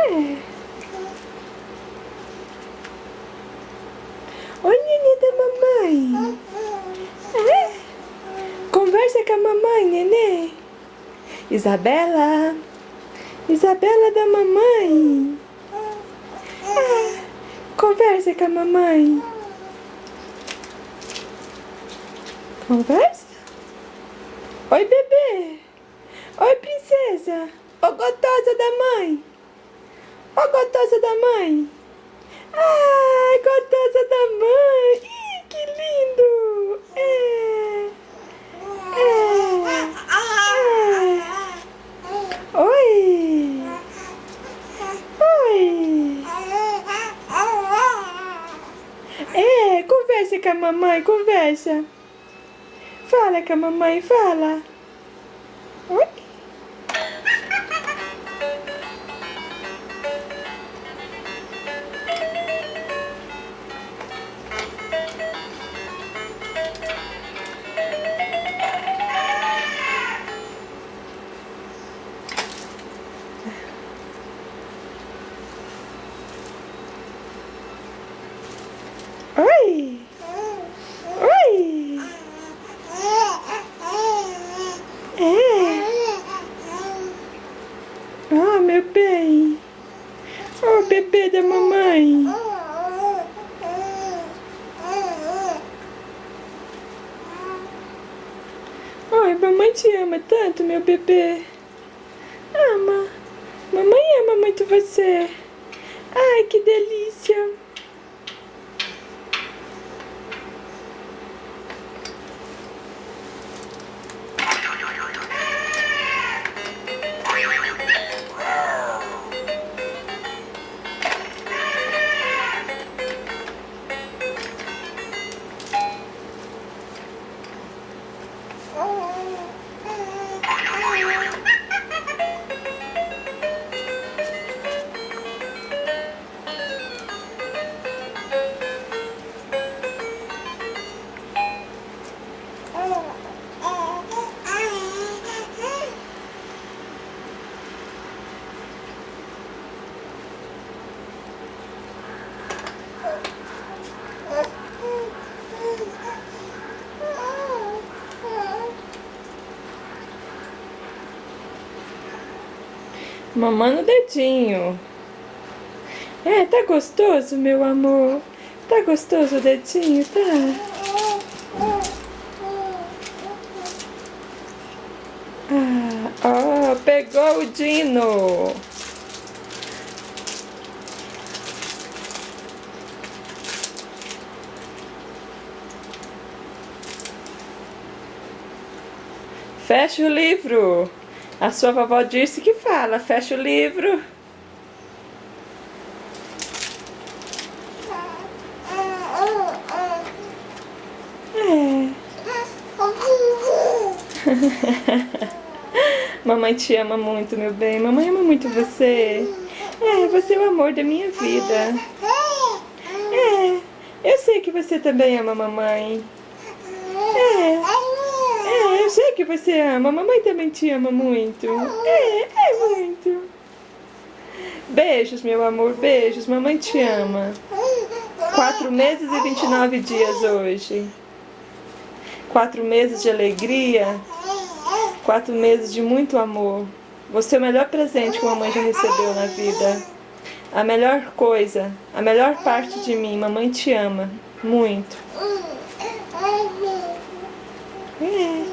É. Oi, nenê da mamãe. É. Conversa com a mamãe, nenê. Isabela. Isabela da mamãe. É. Conversa com a mamãe. Conversa. Oi, bebê. Oi, princesa. Ô, gostosa da mãe. Ô, gostosa da mãe. Ai, gostosa da mãe. Ih, que lindo. É. Oi. Oi. É, conversa com a mamãe, conversa. Fala com a mamãe, fala. Oi. Oi. Oi. É. Oh, meu bem. Oh, bebê da mamãe. Oi, mamãe te ama tanto, meu bebê. Ama. Mamãe ama muito você. Ai, que delícia. Mamãe no dedinho. É, tá gostoso, meu amor? Tá gostoso o dedinho, tá? Ah, ó, pegou o Dino. Fecha o livro. A sua vovó disse que fala, fecha o livro. É. Mamãe te ama muito, meu bem. Mamãe ama muito você. É, você é o amor da minha vida. É, eu sei que você também ama a mamãe. Eu sei que você ama. A mamãe também te ama muito. É muito. Beijos, meu amor, beijos. Mamãe te ama. 4 meses e 29 dias hoje. 4 meses de alegria. 4 meses de muito amor. Você é o melhor presente que a mamãe já recebeu na vida. A melhor coisa, a melhor parte de mim. Mamãe te ama muito. É.